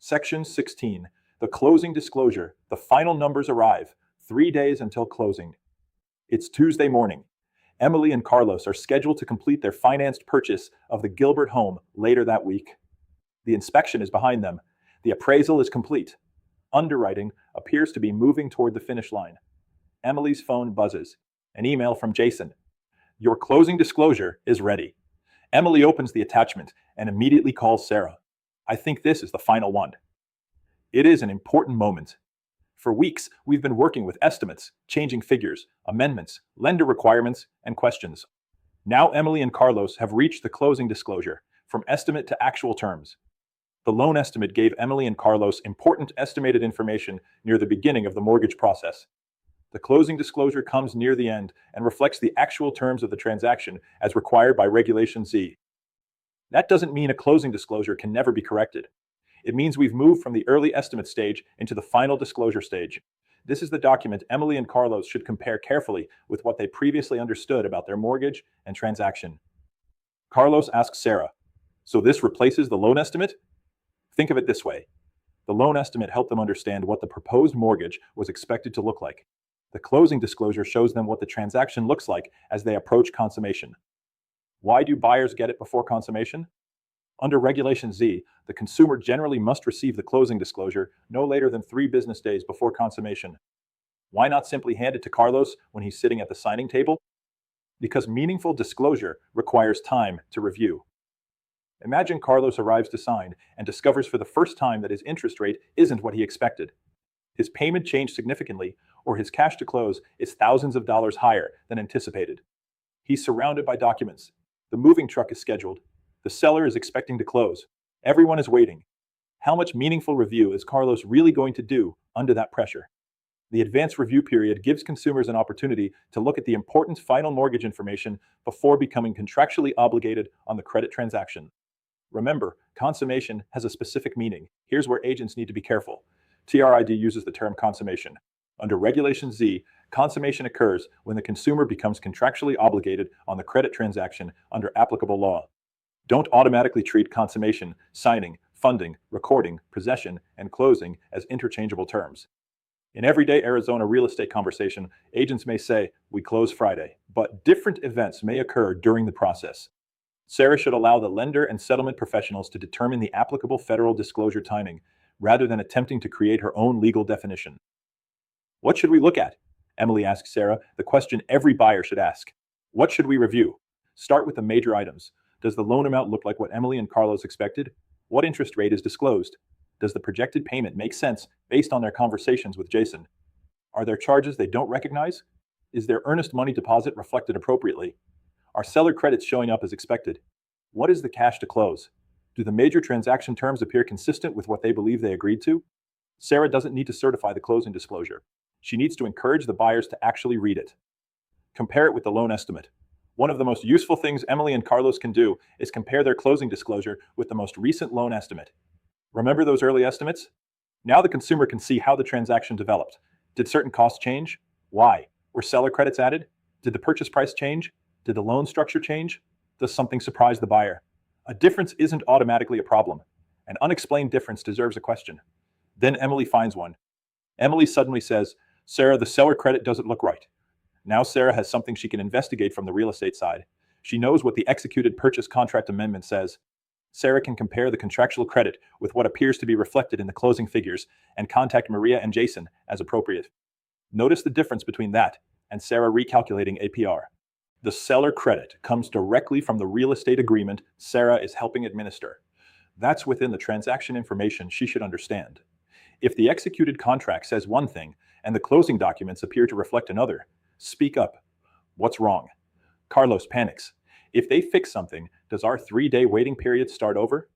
Section 16. The closing disclosure. The final numbers arrive. 3 days until closing. It's Tuesday morning. Emily and Carlos are scheduled to complete their financed purchase of the Gilbert home later that week. The inspection is behind them. The appraisal is complete. Underwriting appears to be moving toward the finish line. Emily's phone buzzes. An email from Jason. Your closing disclosure is ready. Emily opens the attachment and immediately calls Sarah. I think this is the final one. It is an important moment. For weeks, we've been working with estimates, changing figures, amendments, lender requirements, and questions. Now Emily and Carlos have reached the closing disclosure, from estimate to actual terms. The loan estimate gave Emily and Carlos important estimated information near the beginning of the mortgage process. The closing disclosure comes near the end and reflects the actual terms of the transaction as required by Regulation Z. That doesn't mean a closing disclosure can never be corrected. It means we've moved from the early estimate stage into the final disclosure stage. This is the document Emily and Carlos should compare carefully with what they previously understood about their mortgage and transaction. Carlos asks Sarah, so this replaces the loan estimate? Think of it this way. The loan estimate helped them understand what the proposed mortgage was expected to look like. The closing disclosure shows them what the transaction looks like as they approach consummation. Why do buyers get it before consummation? Under Regulation Z, the consumer generally must receive the closing disclosure no later than 3 business days before consummation. Why not simply hand it to Carlos when he's sitting at the signing table? Because meaningful disclosure requires time to review. Imagine Carlos arrives to sign and discovers for the first time that his interest rate isn't what he expected. His payment changed significantly, or his cash to close is thousands of dollars higher than anticipated. He's surrounded by documents. The moving truck is scheduled. The seller is expecting to close. Everyone is waiting. How much meaningful review is Carlos really going to do under that pressure? The advanced review period gives consumers an opportunity to look at the important final mortgage information before becoming contractually obligated on the credit transaction. Remember, consummation has a specific meaning. Here's where agents need to be careful. TRID uses the term consummation. Under Regulation Z, consummation occurs when the consumer becomes contractually obligated on the credit transaction under applicable law. Don't automatically treat consummation, signing, funding, recording, possession, and closing as interchangeable terms. In everyday Arizona real estate conversation, agents may say, "We close Friday," but different events may occur during the process. Sarah should allow the lender and settlement professionals to determine the applicable federal disclosure timing, rather than attempting to create her own legal definition. What should we look at? Emily asks Sarah the question every buyer should ask. What should we review? Start with the major items. Does the loan amount look like what Emily and Carlos expected? What interest rate is disclosed? Does the projected payment make sense based on their conversations with Jason? Are there charges they don't recognize? Is their earnest money deposit reflected appropriately? Are seller credits showing up as expected? What is the cash to close? Do the major transaction terms appear consistent with what they believe they agreed to? Sarah doesn't need to certify the closing disclosure. She needs to encourage the buyers to actually read it. Compare it with the loan estimate. One of the most useful things Emily and Carlos can do is compare their closing disclosure with the most recent loan estimate. Remember those early estimates? Now the consumer can see how the transaction developed. Did certain costs change? Why? Were seller credits added? Did the purchase price change? Did the loan structure change? Does something surprise the buyer? A difference isn't automatically a problem. An unexplained difference deserves a question. Then Emily finds one. Emily suddenly says, "Sarah, the seller credit doesn't look right." Now Sarah has something she can investigate from the real estate side. She knows what the executed purchase contract amendment says. Sarah can compare the contractual credit with what appears to be reflected in the closing figures and contact Maria and Jason as appropriate. Notice the difference between that and Sarah recalculating APR. The seller credit comes directly from the real estate agreement Sarah is helping administer. That's within the transaction information she should understand. If the executed contract says one thing and the closing documents appear to reflect another, speak up. What's wrong? Carlos panics. If they fix something, does our 3-day waiting period start over?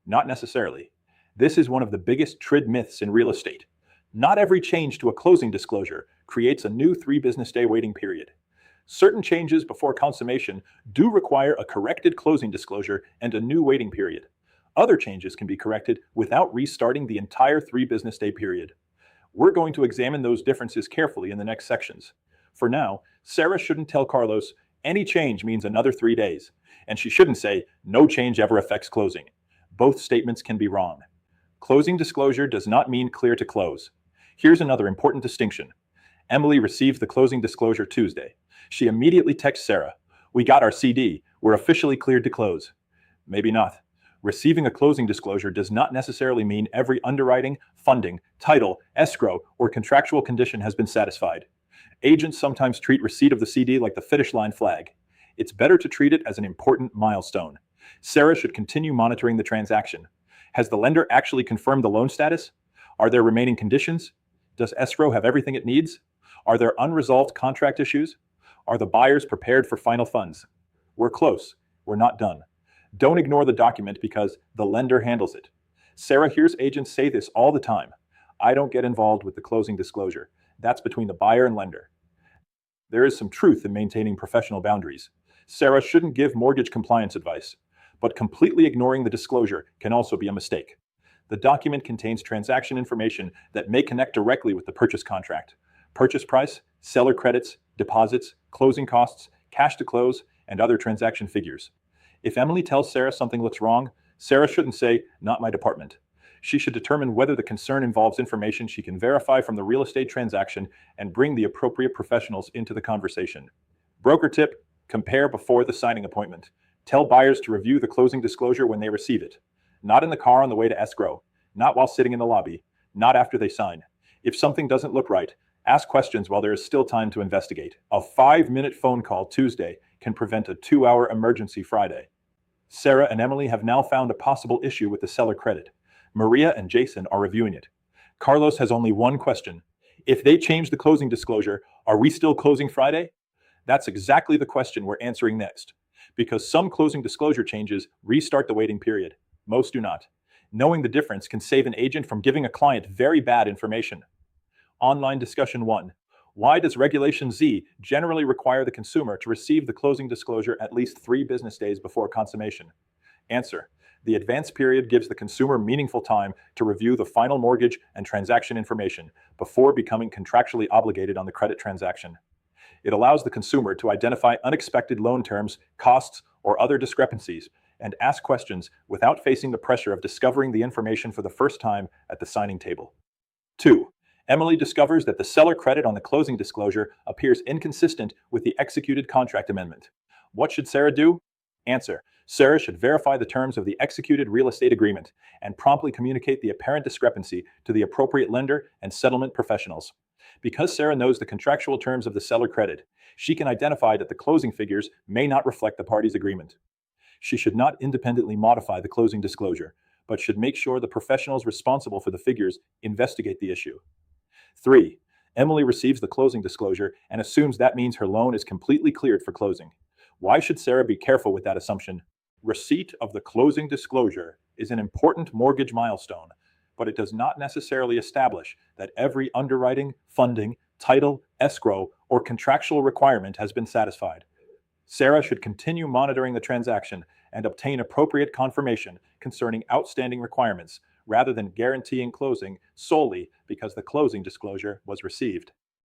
Not necessarily. This is one of the biggest TRID myths in real estate. Not every change to a closing disclosure creates a new 3-business-day waiting period. Certain changes before consummation do require a corrected closing disclosure and a new waiting period. Other changes can be corrected without restarting the entire 3-business-day period. We're going to examine those differences carefully in the next sections. For now, Sarah shouldn't tell Carlos any change means another 3 days, and she shouldn't say no change ever affects closing. Both statements can be wrong. Closing disclosure does not mean clear to close. Here's another important distinction. Emily received the closing disclosure Tuesday. She immediately texts Sarah, "We got our CD. We're officially cleared to close." Maybe not. Receiving a closing disclosure does not necessarily mean every underwriting, funding, title, escrow, or contractual condition has been satisfied. Agents sometimes treat receipt of the CD like the finish line flag. It's better to treat it as an important milestone. Sarah should continue monitoring the transaction. Has the lender actually confirmed the loan status? Are there remaining conditions? Does escrow have everything it needs? Are there unresolved contract issues? Are the buyers prepared for final funds? We're close. We're not done. Don't ignore the document because the lender handles it. Sarah hears agents say this all the time. "I don't get involved with the closing disclosure. That's between the buyer and lender." There is some truth in maintaining professional boundaries. Sarah shouldn't give mortgage compliance advice, but completely ignoring the disclosure can also be a mistake. The document contains transaction information that may connect directly with the purchase contract: purchase price, seller credits, deposits, closing costs, cash to close, and other transaction figures. If Emily tells Sarah something looks wrong, Sarah shouldn't say, "Not my department." She should determine whether the concern involves information she can verify from the real estate transaction and bring the appropriate professionals into the conversation. Broker tip: compare before the signing appointment. Tell buyers to review the closing disclosure when they receive it. Not in the car on the way to escrow, not while sitting in the lobby, not after they sign. If something doesn't look right, ask questions while there is still time to investigate. A 5-minute phone call Tuesday can prevent a 2-hour emergency Friday. Sarah and Emily have now found a possible issue with the seller credit. Maria and Jason are reviewing it. Carlos has only one question. If they change the closing disclosure, are we still closing Friday? That's exactly the question we're answering next. Because some closing disclosure changes restart the waiting period. Most do not. Knowing the difference can save an agent from giving a client very bad information. Online discussion 1. Why does Regulation Z generally require the consumer to receive the closing disclosure at least 3 business days before consummation? Answer. The advance period gives the consumer meaningful time to review the final mortgage and transaction information before becoming contractually obligated on the credit transaction. It allows the consumer to identify unexpected loan terms, costs, or other discrepancies, and ask questions without facing the pressure of discovering the information for the first time at the signing table. 2. Emily discovers that the seller credit on the closing disclosure appears inconsistent with the executed contract amendment. What should Sarah do? Answer. Sarah should verify the terms of the executed real estate agreement and promptly communicate the apparent discrepancy to the appropriate lender and settlement professionals. Because Sarah knows the contractual terms of the seller credit, she can identify that the closing figures may not reflect the parties' agreement. She should not independently modify the closing disclosure, but should make sure the professionals responsible for the figures investigate the issue. 3. Emily receives the closing disclosure and assumes that means her loan is completely cleared for closing. Why should Sarah be careful with that assumption? Receipt of the closing disclosure is an important mortgage milestone, but it does not necessarily establish that every underwriting, funding, title, escrow, or contractual requirement has been satisfied. Sarah should continue monitoring the transaction and obtain appropriate confirmation concerning outstanding requirements rather than guaranteeing closing solely because the closing disclosure was received.